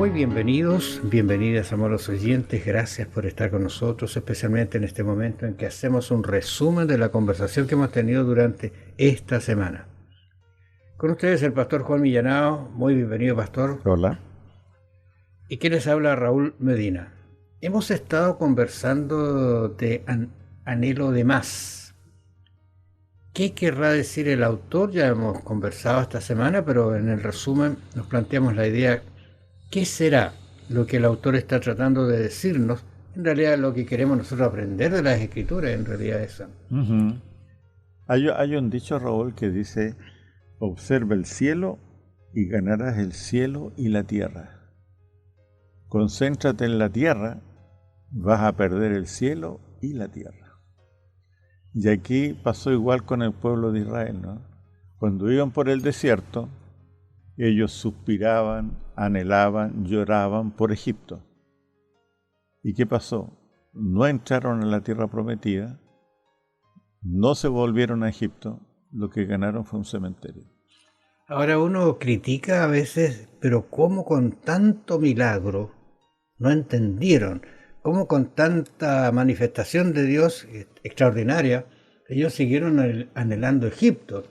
Muy bienvenidos, bienvenidas, amados oyentes. Gracias por estar con nosotros, especialmente en este momento en que hacemos un resumen de la conversación que hemos tenido durante esta semana. Con ustedes el pastor Juan Millanao. Muy bienvenido, pastor. Hola. Y quien les habla, Raúl Medina. Hemos estado conversando de anhelo de más. ¿Qué querrá decir el autor? Ya hemos conversado esta semana, pero en el resumen nos planteamos la idea: ¿qué será lo que el autor está tratando de decirnos? En realidad lo que queremos nosotros aprender de las Escrituras, en realidad eso. Hay un dicho, Raúl, que dice: observa el cielo y ganarás el cielo y la tierra. Concéntrate en la tierra, vas a perder el cielo y la tierra. Y aquí pasó igual con el pueblo de Israel, ¿no? Cuando iban por el desierto, ellos suspiraban, anhelaban, lloraban por Egipto. ¿Y qué pasó? No entraron a la tierra prometida, no se volvieron a Egipto, lo que ganaron fue un cementerio. Ahora uno critica a veces, pero ¿cómo con tanto milagro no entendieron? ¿Cómo con tanta manifestación de Dios extraordinaria ellos siguieron anhelando Egipto?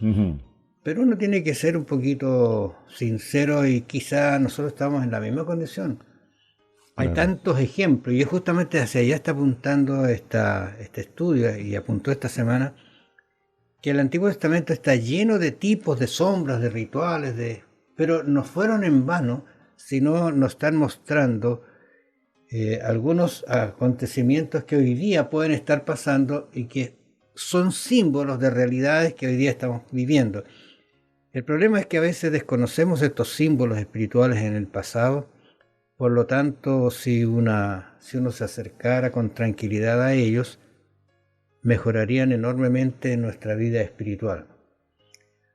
Pero uno tiene que ser un poquito sincero, y quizá nosotros estamos en la misma condición. Hay tantos ejemplos, y es justamente hacia allá está apuntando este estudio, y apuntó esta semana, que el Antiguo Testamento está lleno de tipos, de sombras, de rituales, pero no fueron en vano, sino nos están mostrando algunos acontecimientos que hoy día pueden estar pasando y que son símbolos de realidades que hoy día estamos viviendo. El problema es que a veces desconocemos estos símbolos espirituales en el pasado. Por lo tanto, si uno se acercara con tranquilidad a ellos, mejorarían enormemente nuestra vida espiritual.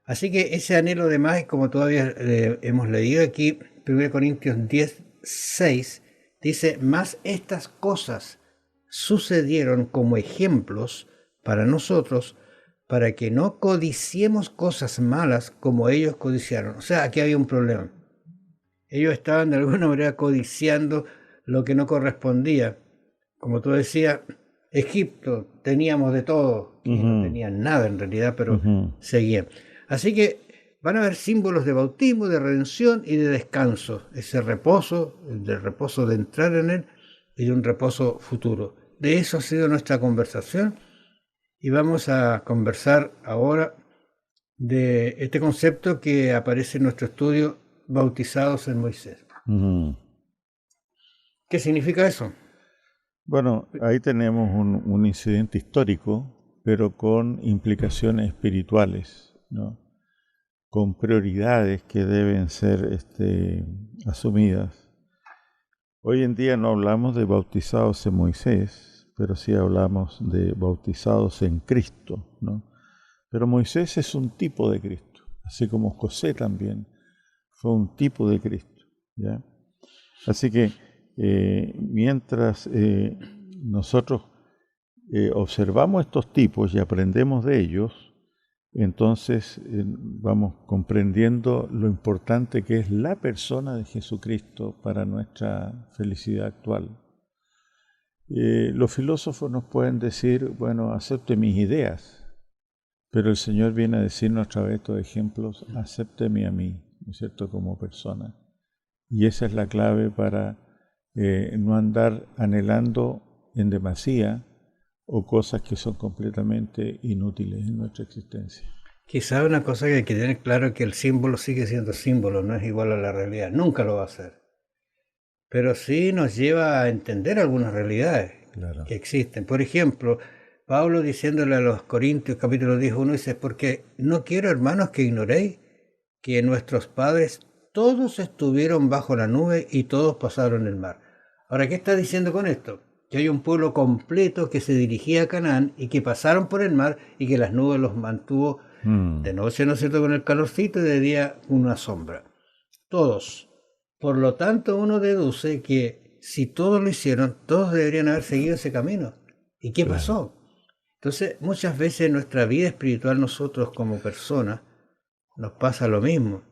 Así que ese anhelo de más, como todavía hemos leído aquí, 1 Corintios 10:6, dice: mas estas cosas sucedieron como ejemplos para nosotros, para que no codiciemos cosas malas como ellos codiciaron. O sea, aquí había un problema. Ellos estaban de alguna manera codiciando lo que no correspondía. Como tú decías, Egipto, teníamos de todo, y no tenían nada en realidad, pero seguían. Así que van a haber símbolos de bautismo, de redención y de descanso. Ese reposo, el del reposo de entrar en él y de un reposo futuro. De eso ha sido nuestra conversación, y vamos a conversar ahora de este concepto que aparece en nuestro estudio, bautizados en Moisés. ¿Qué significa eso? Bueno, ahí tenemos un incidente histórico, pero con implicaciones espirituales, ¿no? Con prioridades que deben ser asumidas. Hoy en día no hablamos de bautizados en Moisés, pero sí hablamos de bautizados en Cristo, ¿no? Pero Moisés es un tipo de Cristo, así como José también fue un tipo de Cristo, ¿ya? Así que mientras nosotros observamos estos tipos y aprendemos de ellos, entonces vamos comprendiendo lo importante que es la persona de Jesucristo para nuestra felicidad actual. Los filósofos nos pueden decir: bueno, acepte mis ideas, pero el Señor viene a decirnos a través de estos ejemplos: acépteme a mí, ¿no es cierto?, como persona. Y esa es la clave para no andar anhelando en demasía o cosas que son completamente inútiles en nuestra existencia. Quizá una cosa que hay que tener claro es que el símbolo sigue siendo símbolo, no es igual a la realidad, nunca lo va a ser. Pero sí nos lleva a entender algunas realidades que existen. Por ejemplo, Pablo diciéndole a los Corintios, capítulo 10:1, dice: porque no quiero, hermanos, que ignoréis que nuestros padres todos estuvieron bajo la nube y todos pasaron el mar. Ahora, ¿qué está diciendo con esto? Que hay un pueblo completo que se dirigía a Canaán y que pasaron por el mar, y que las nubes los mantuvo de noche, ¿no es cierto?, con el calorcito, y de día una sombra. Todos. Por lo tanto, uno deduce que si todos lo hicieron, todos deberían haber seguido ese camino. ¿Y qué pasó? Entonces, muchas veces en nuestra vida espiritual, nosotros como personas, nos pasa lo mismo.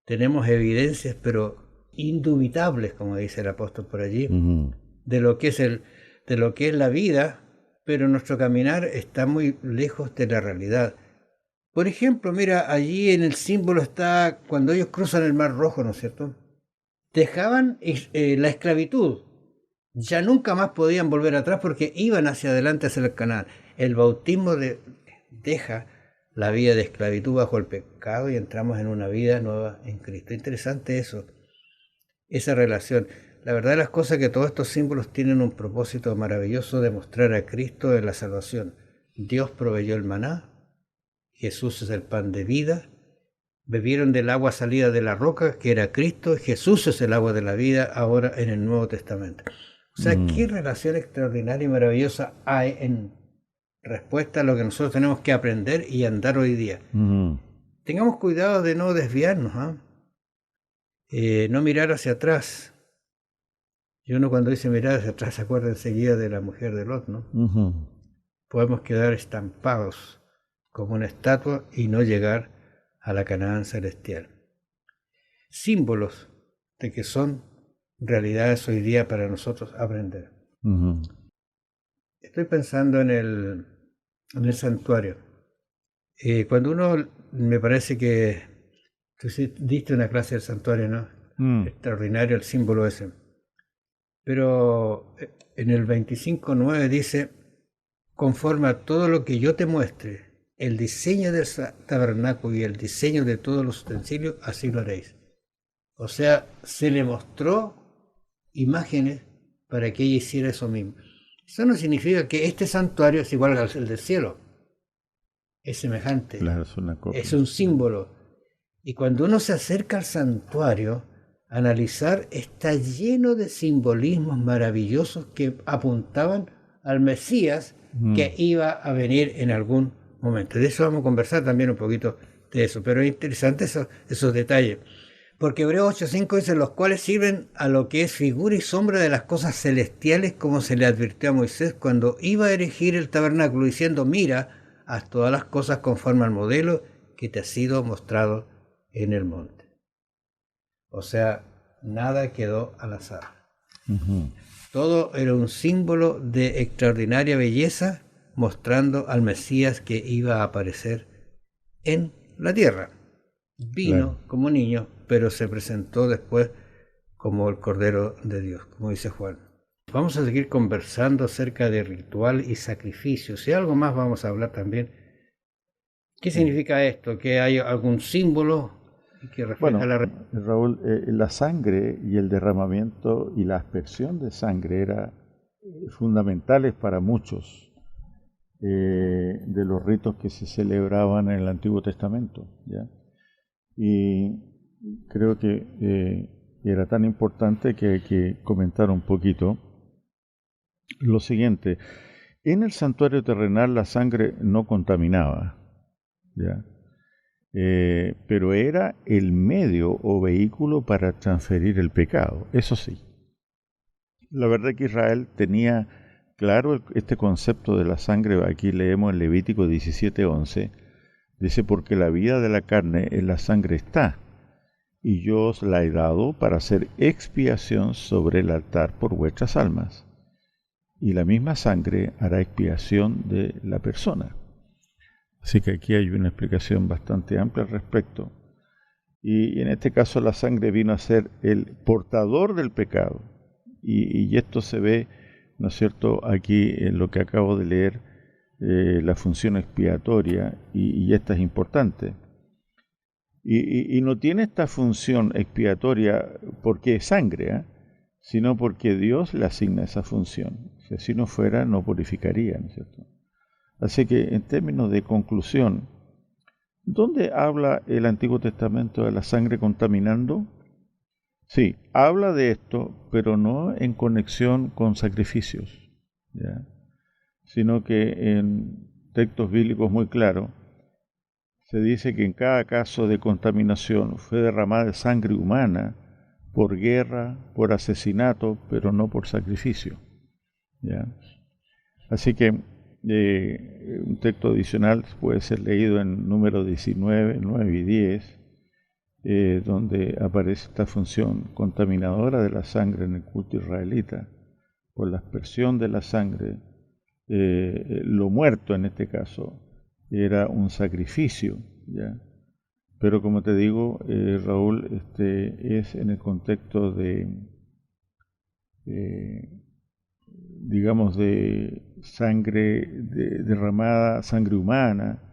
Tenemos evidencias, pero indubitables, como dice el apóstol por allí, Ujú. de lo que es la vida, pero nuestro caminar está muy lejos de la realidad. Por ejemplo, mira, allí en el símbolo está cuando ellos cruzan el Mar Rojo, ¿no es cierto? Dejaban la esclavitud, ya nunca más podían volver atrás porque iban hacia adelante hacia el Canaán. El bautismo deja la vida de esclavitud bajo el pecado y entramos en una vida nueva en Cristo. Interesante eso, esa relación. La verdad de las cosas es que todos estos símbolos tienen un propósito maravilloso de mostrar a Cristo en la salvación. Dios proveyó el maná, Jesús es el pan de vida, bebieron del agua salida de la roca, que era Cristo, Jesús es el agua de la vida ahora en el Nuevo Testamento. O sea, qué relación extraordinaria y maravillosa hay en respuesta a lo que nosotros tenemos que aprender y andar hoy día. Tengamos cuidado de no desviarnos, no mirar hacia atrás. Y uno cuando dice mirar hacia atrás se acuerda enseguida de la mujer de Lot, ¿no? Podemos quedar estampados como una estatua y no llegar a la Canaán celestial. Símbolos de que son realidades hoy día para nosotros aprender. Estoy pensando en el santuario. Cuando uno, me parece que tú diste una clase del santuario, ¿no? Extraordinario el símbolo ese. Pero en el 25:9 dice, conforme a todo lo que yo te muestre, el diseño del tabernáculo y el diseño de todos los utensilios, así lo haréis. O sea, se le mostró imágenes para que ella hiciera eso mismo. Eso no significa que este santuario es igual al del cielo. Es semejante. Claro, es una copia. Es un símbolo. Y cuando uno se acerca al santuario, analizar, está lleno de simbolismos maravillosos que apuntaban al Mesías que iba a venir en algún momento. De eso vamos a conversar también un poquito de eso, pero es interesante esos detalles. Porque Hebreos 8:5 dice, los cuales sirven a lo que es figura y sombra de las cosas celestiales, como se le advirtió a Moisés cuando iba a erigir el tabernáculo, diciendo, mira, haz todas las cosas conforme al modelo que te ha sido mostrado en el monte. O sea, nada quedó al azar. Todo era un símbolo de extraordinaria belleza, mostrando al Mesías que iba a aparecer en la tierra. Vino como niño, pero se presentó después como el Cordero de Dios, como dice Juan. Vamos a seguir conversando acerca de ritual y sacrificio. Si algo más vamos a hablar también. ¿Qué significa esto? ¿Que hay algún símbolo que refleja Raúl, la sangre y el derramamiento y la aspersión de sangre eran fundamentales para muchos de los ritos que se celebraban en el Antiguo Testamento, ¿ya? Y creo que era tan importante que hay que comentar un poquito lo siguiente. En el santuario terrenal la sangre no contaminaba, ¿ya? Pero era el medio o vehículo para transferir el pecado, eso sí. La verdad que Israel tenía claro este concepto de la sangre. Aquí leemos en Levítico 17:11, dice, porque la vida de la carne en la sangre está, y yo os la he dado para hacer expiación sobre el altar por vuestras almas, y la misma sangre hará expiación de la persona. Así que aquí hay una explicación bastante amplia al respecto. Y en este caso la sangre vino a ser el portador del pecado. Y esto se ve, ¿no es cierto?, aquí en lo que acabo de leer, la función expiatoria, y esta es importante. Y no tiene esta función expiatoria porque es sangre, sino porque Dios le asigna esa función. Si así no fuera, no purificaría, ¿no es cierto? Así que en términos de conclusión, ¿dónde habla el Antiguo Testamento de la sangre contaminando? Sí, habla de esto, pero no en conexión con sacrificios, ¿ya? Sino que en textos bíblicos muy claros se dice que en cada caso de contaminación fue derramada sangre humana por guerra, por asesinato, pero no por sacrificio, ¿ya? Así que un texto adicional puede ser leído en Números 19, 9 y 10, donde aparece esta función contaminadora de la sangre en el culto israelita, por la aspersión de la sangre. Lo muerto en este caso era un sacrificio, ¿ya? Pero como te digo, Raúl, es en el contexto digamos, de sangre derramada, sangre humana,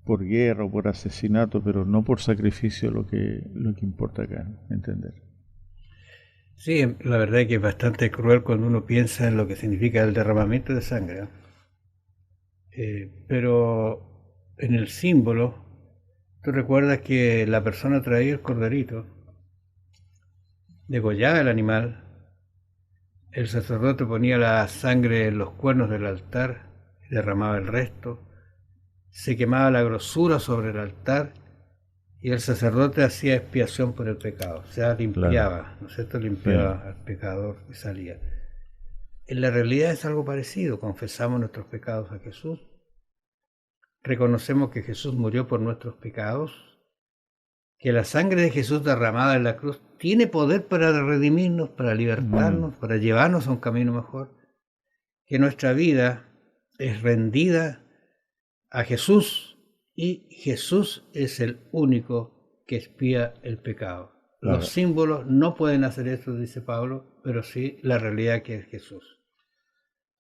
por guerra o por asesinato, pero no por sacrificio, lo que importa acá, entender. Sí, la verdad es que es bastante cruel cuando uno piensa en lo que significa el derramamiento de sangre. Pero en el símbolo, tú recuerdas que la persona traía el corderito, degollaba el animal, el sacerdote ponía la sangre en los cuernos del altar, derramaba el resto, se quemaba la grosura sobre el altar y el sacerdote hacía expiación por el pecado, o sea, Claro, limpiaba, ¿no es cierto? Limpiaba sí, al pecador que salía. En la realidad es algo parecido, confesamos nuestros pecados a Jesús, reconocemos que Jesús murió por nuestros pecados, que la sangre de Jesús derramada en la cruz tiene poder para redimirnos, para libertarnos, para llevarnos a un camino mejor, que nuestra vida es rendida a Jesús y Jesús es el único que expía el pecado. Los claro. símbolos no pueden hacer eso, dice Pablo, pero sí la realidad que es Jesús.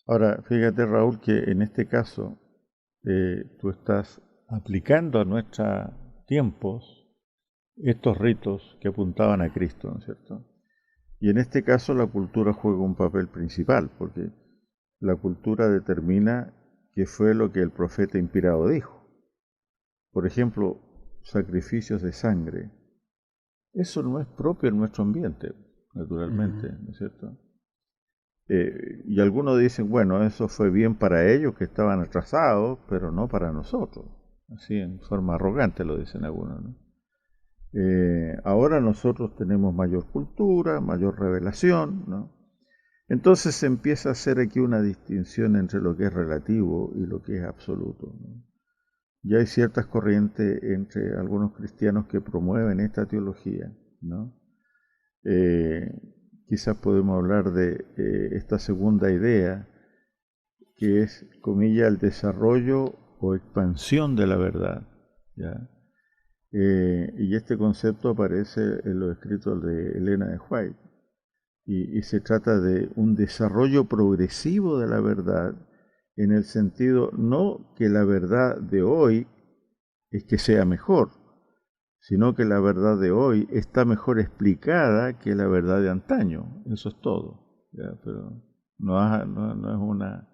Ahora, fíjate, Raúl, que en este caso tú estás aplicando a nuestros tiempos estos ritos que apuntaban a Cristo, ¿no es cierto? Y en este caso la cultura juega un papel principal, porque la cultura determina qué fue lo que el profeta inspirado dijo. Por ejemplo, sacrificios de sangre. Eso no es propio en nuestro ambiente, naturalmente, ¿no es cierto? Y algunos dicen, bueno, eso fue bien para ellos que estaban atrasados, pero no para nosotros. Así en forma arrogante lo dicen algunos, ¿no? Ahora nosotros tenemos mayor cultura, mayor revelación, ¿no? Entonces se empieza a hacer aquí una distinción entre lo que es relativo y lo que es absoluto, ¿no? Ya hay ciertas corrientes entre algunos cristianos que promueven esta teología, ¿no? Eh, Quizás podemos hablar de esta segunda idea, que es, comilla, el desarrollo o expansión de la verdad, ¿ya? Y este concepto aparece en los escritos de Elena de White, y se trata de un desarrollo progresivo de la verdad, en el sentido no que la verdad de hoy es que sea mejor, sino que la verdad de hoy está mejor explicada que la verdad de antaño. Eso es todo, ¿ya? Pero no es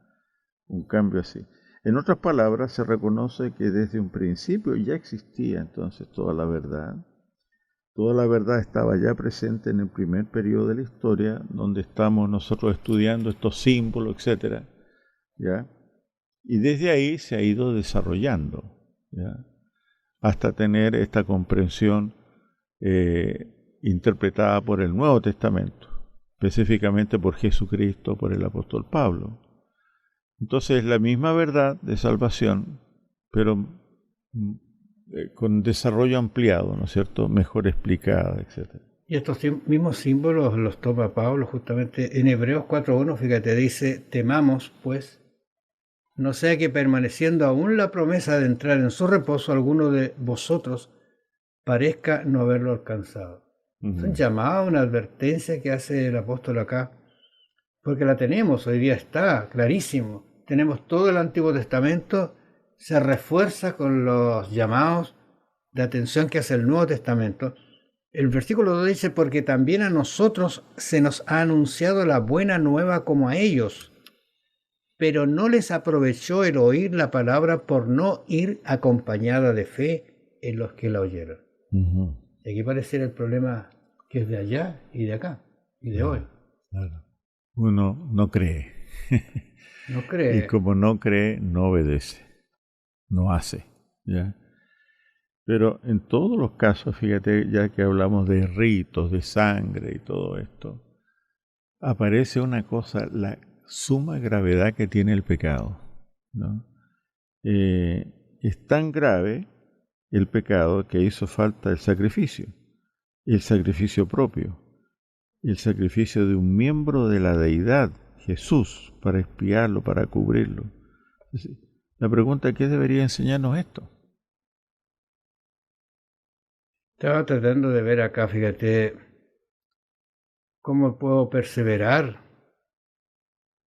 un cambio así. En otras palabras, se reconoce que desde un principio ya existía entonces toda la verdad. Toda la verdad estaba ya presente en el primer periodo de la historia, donde estamos nosotros estudiando estos símbolos, etcétera, ¿ya? Y desde ahí se ha ido desarrollando, ¿ya? Hasta tener esta comprensión interpretada por el Nuevo Testamento, específicamente por Jesucristo, por el apóstol Pablo. Entonces, la misma verdad de salvación, pero con desarrollo ampliado, ¿no es cierto? Mejor explicada, etc. Y estos mismos símbolos los toma Pablo justamente en Hebreos 4.1, fíjate, dice, temamos pues, no sea que permaneciendo aún la promesa de entrar en su reposo, alguno de vosotros parezca no haberlo alcanzado. Es un llamado, una advertencia que hace el apóstol acá, porque la tenemos, hoy día está clarísimo. Tenemos todo el Antiguo Testamento, se refuerza con los llamados de atención que hace el Nuevo Testamento. El versículo 2 dice, porque también a nosotros se nos ha anunciado la buena nueva como a ellos, pero no les aprovechó el oír la palabra por no ir acompañada de fe en los que la oyeron. Y aquí pareciera el problema que es de allá y de acá, y de hoy. Claro. Uno no cree. No cree. Y como no cree, no obedece, no hace, ¿ya? Pero en todos los casos, fíjate, ya que hablamos de ritos, de sangre y todo esto, aparece una cosa, la suma gravedad que tiene el pecado, ¿no? Es tan grave el pecado que hizo falta el sacrificio, el sacrificio propio, el sacrificio de un miembro de la deidad, Jesús, para expiarlo, para cubrirlo. La pregunta es, ¿qué debería enseñarnos esto? Estaba tratando de ver acá, fíjate, cómo puedo perseverar.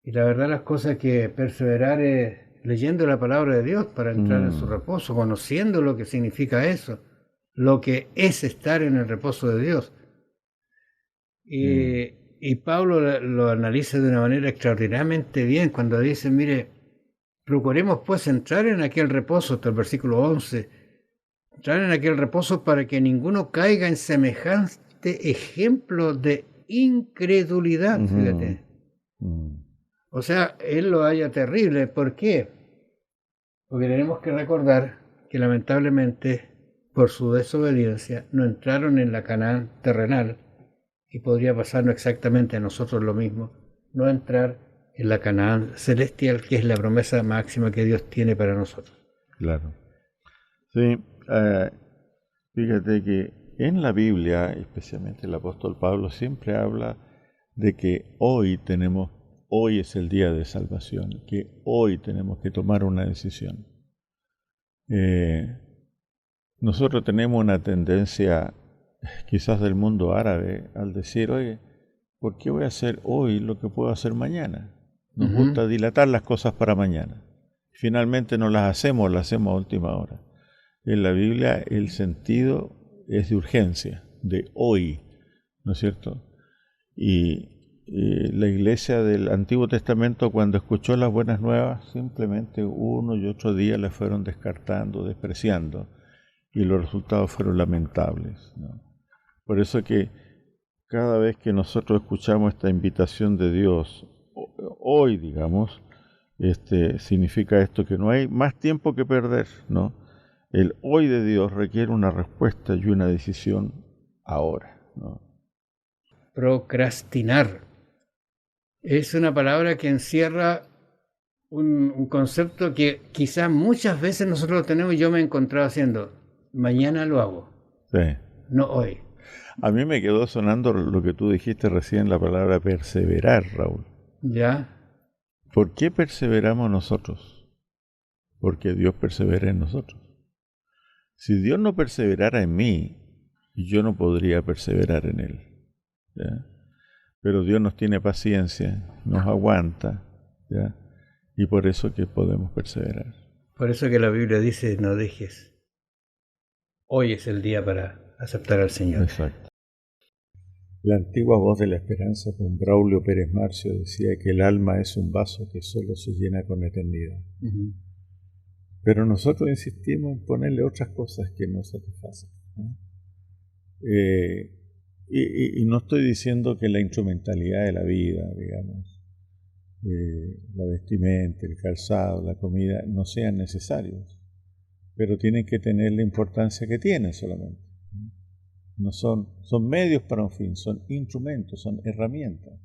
Y la verdad las cosas que perseverar es leyendo la palabra de Dios para entrar en su reposo, conociendo lo que significa eso, lo que es estar en el reposo de Dios. Y Pablo lo analiza de una manera extraordinariamente bien cuando dice, mire, procuremos pues entrar en aquel reposo, hasta el versículo 11, entrar en aquel reposo para que ninguno caiga en semejante ejemplo de incredulidad, fíjate. O sea, él lo halla terrible. ¿Por qué? Porque tenemos que recordar que lamentablemente, por su desobediencia, no entraron en la Canaán terrenal, y podría pasarnos exactamente a nosotros lo mismo, no entrar en la Canaán celestial, que es la promesa máxima que Dios tiene para nosotros. Claro. Sí, fíjate que en la Biblia, especialmente el apóstol Pablo, siempre habla de que hoy es el día de salvación, que hoy tenemos que tomar una decisión. Nosotros tenemos una tendencia, quizás del mundo árabe, al decir, oye, ¿por qué voy a hacer hoy lo que puedo hacer mañana? Nos gusta dilatar las cosas para mañana. Finalmente no las hacemos a última hora. En la Biblia el sentido es de urgencia, de hoy, ¿no es cierto? Y la iglesia del Antiguo Testamento, cuando escuchó las buenas nuevas, simplemente uno y otro día las fueron descartando, despreciando, y los resultados fueron lamentables, ¿no? Por eso que cada vez que nosotros escuchamos esta invitación de Dios, hoy, digamos, significa esto, que no hay más tiempo que perder, ¿no? El hoy de Dios requiere una respuesta y una decisión ahora, ¿no? Procrastinar es una palabra que encierra un concepto que quizás muchas veces nosotros lo tenemos y yo me he encontrado haciendo. Mañana lo hago. Sí. No hoy. A mí me quedó sonando lo que tú dijiste recién, la palabra perseverar, Raúl. ¿Ya? ¿Por qué perseveramos nosotros? Porque Dios persevera en nosotros. Si Dios no perseverara en mí, yo no podría perseverar en Él, ¿ya? Pero Dios nos tiene paciencia, nos aguanta, ¿ya? Y por eso que podemos perseverar. Por eso que la Biblia dice, no dejes. Hoy es el día para aceptar al Señor. Exacto. La antigua voz de la esperanza con Braulio Pérez Marcio decía que el alma es un vaso que solo se llena con eternidad. Pero nosotros insistimos en ponerle otras cosas que nos satisfacen, ¿no? Y no estoy diciendo que la instrumentalidad de la vida, digamos, la vestimenta, el calzado, la comida, no sean necesarios, pero tienen que tener la importancia que tienen solamente. No son medios para un fin, son instrumentos, son herramientas.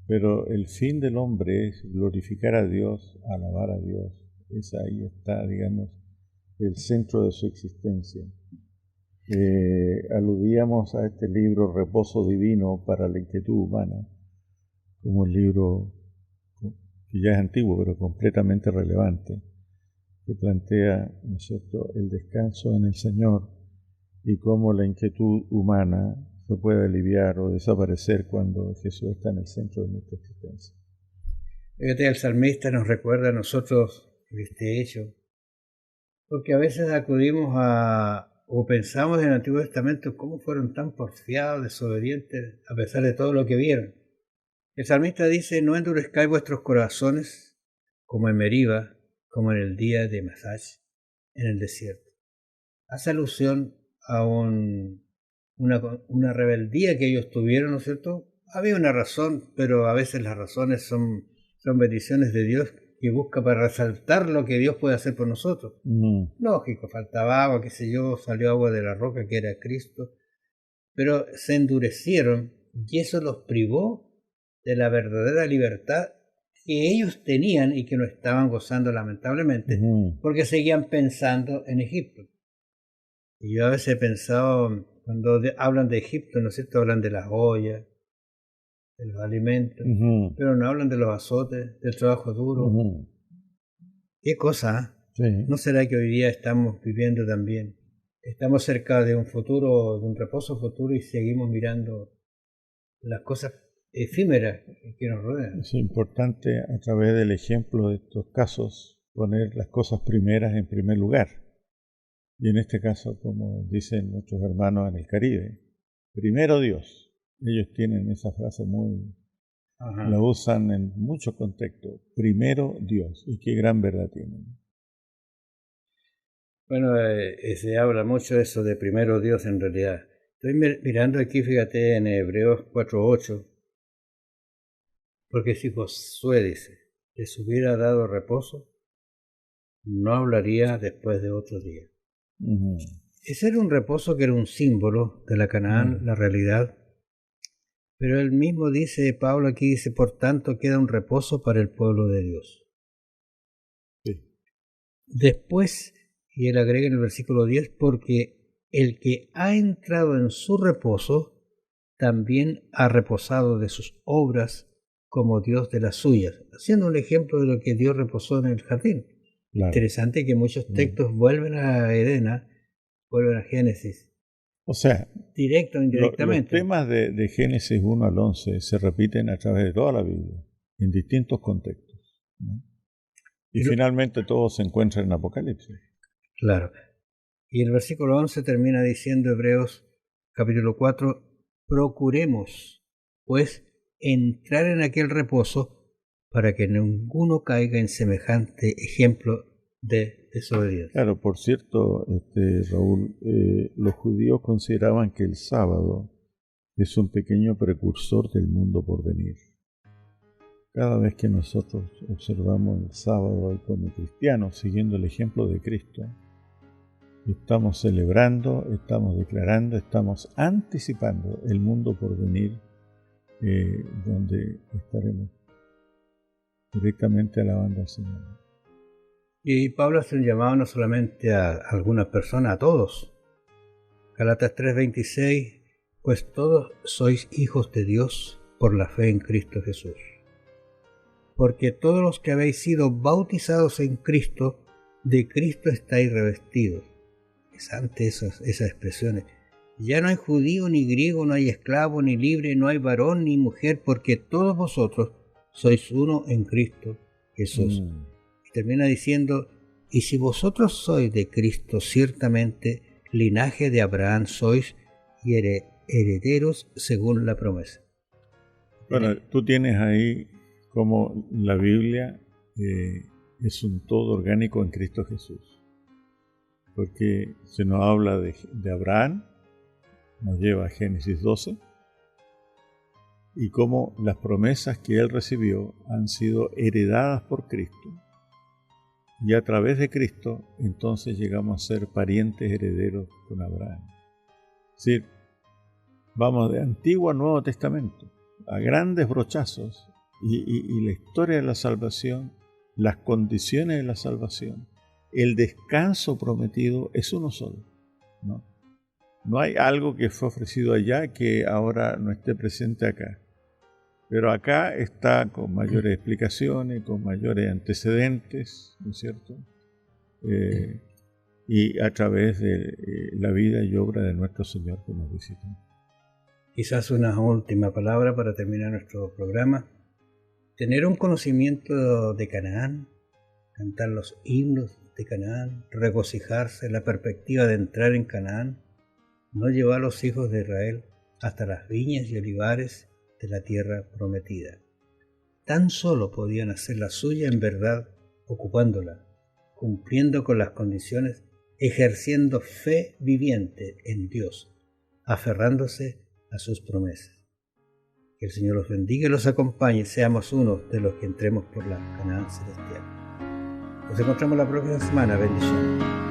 Pero el fin del hombre es glorificar a Dios, alabar a Dios. Ahí está, digamos, el centro de su existencia. Aludíamos a este libro Reposo Divino para la Inquietud Humana, como un libro que ya es antiguo, pero completamente relevante, que plantea, ¿no es cierto?, el descanso en el Señor y cómo la inquietud humana se puede aliviar o desaparecer cuando Jesús está en el centro de nuestra existencia. Fíjate, el salmista nos recuerda a nosotros este hecho, porque a veces acudimos o pensamos en el Antiguo Testamento cómo fueron tan porfiados, desobedientes, a pesar de todo lo que vieron. El salmista dice, no endurezcáis vuestros corazones como en Meriba, como en el día de Masach, en el desierto. Hace alusión a una rebeldía que ellos tuvieron, ¿no es cierto? Había una razón, pero a veces las razones son bendiciones de Dios que busca para resaltar lo que Dios puede hacer por nosotros. Lógico, faltaba agua, qué sé yo, salió agua de la roca que era Cristo, pero se endurecieron y eso los privó de la verdadera libertad que ellos tenían y que no estaban gozando lamentablemente, porque seguían pensando en Egipto. Y yo a veces he pensado, Cuando hablan de Egipto, ¿no es cierto? Hablan de las ollas, de los alimentos, pero no hablan de los azotes, del trabajo duro. ¿Qué cosa? Sí. ¿No será que hoy día estamos viviendo también? Estamos cerca de un futuro, de un reposo futuro y seguimos mirando las cosas efímeras que nos rodean. Es importante a través del ejemplo de estos casos poner las cosas primeras en primer lugar. Y en este caso, como dicen nuestros hermanos en el Caribe, primero Dios. Ellos tienen esa frase muy... la usan en muchos contextos. Primero Dios. Y qué gran verdad tienen. Bueno, se habla mucho de eso de primero Dios en realidad. Estoy mirando aquí, fíjate, en Hebreos 4:8, porque si Josué dice, les hubiera dado reposo, no hablaría después de otro día. Ese era un reposo que era un símbolo de la Canaán, la realidad. Pero él mismo dice, Pablo aquí dice, por tanto queda un reposo para el pueblo de Dios. Sí. Después, y él agrega en el versículo 10, porque el que ha entrado en su reposo, también ha reposado de sus obras como Dios de las suyas, haciendo un ejemplo de lo que Dios reposó en el jardín. Claro. Interesante que muchos textos vuelven a Edena, vuelven a Génesis. O sea, directo o indirectamente. Los temas de Génesis 1 al 11 se repiten a través de toda la Biblia, en distintos contextos, ¿no? Y finalmente todo se encuentra en Apocalipsis. Claro. Y el versículo 11 termina diciendo, Hebreos capítulo 4, procuremos, pues, entrar en aquel reposo para que ninguno caiga en semejante ejemplo de desobediencia. Claro, por cierto, Raúl, los judíos consideraban que el sábado es un pequeño precursor del mundo por venir. Cada vez que nosotros observamos el sábado y como cristianos, siguiendo el ejemplo de Cristo, estamos celebrando, estamos declarando, estamos anticipando el mundo por venir, donde estaremos directamente alabando al Señor. Y Pablo hace un llamado no solamente a algunas personas, a todos. Gálatas 3:26, pues todos sois hijos de Dios por la fe en Cristo Jesús. Porque todos los que habéis sido bautizados en Cristo, de Cristo estáis revestidos. Es ante esas expresiones. Ya no hay judío ni griego, no hay esclavo ni libre, no hay varón ni mujer, porque todos vosotros sois uno en Cristo Jesús. Y termina diciendo, y si vosotros sois de Cristo, ciertamente linaje de Abraham sois y herederos según la promesa. Bueno, tú tienes ahí como la Biblia es un todo orgánico en Cristo Jesús. Porque se nos habla de Abraham, nos lleva a Génesis 12, y cómo las promesas que él recibió han sido heredadas por Cristo. Y a través de Cristo, entonces llegamos a ser parientes herederos con Abraham. Es decir, vamos de Antiguo a Nuevo Testamento, a grandes brochazos, y la historia de la salvación, las condiciones de la salvación, el descanso prometido es uno solo, ¿no? No hay algo que fue ofrecido allá que ahora no esté presente acá. Pero acá está con mayores explicaciones, con mayores antecedentes, ¿no es cierto? Y a través de la vida y obra de nuestro Señor que nos visita. Quizás una última palabra para terminar nuestro programa. Tener un conocimiento de Canaán, cantar los himnos de Canaán, regocijarse en la perspectiva de entrar en Canaán, no llevar a los hijos de Israel hasta las viñas y olivares de la tierra prometida. Tan solo podían hacer la suya en verdad, ocupándola, cumpliendo con las condiciones, ejerciendo fe viviente en Dios, aferrándose a sus promesas. Que el Señor los bendiga y los acompañe, seamos uno de los que entremos por la Canaán celestial. Nos encontramos la próxima semana. Bendiciones.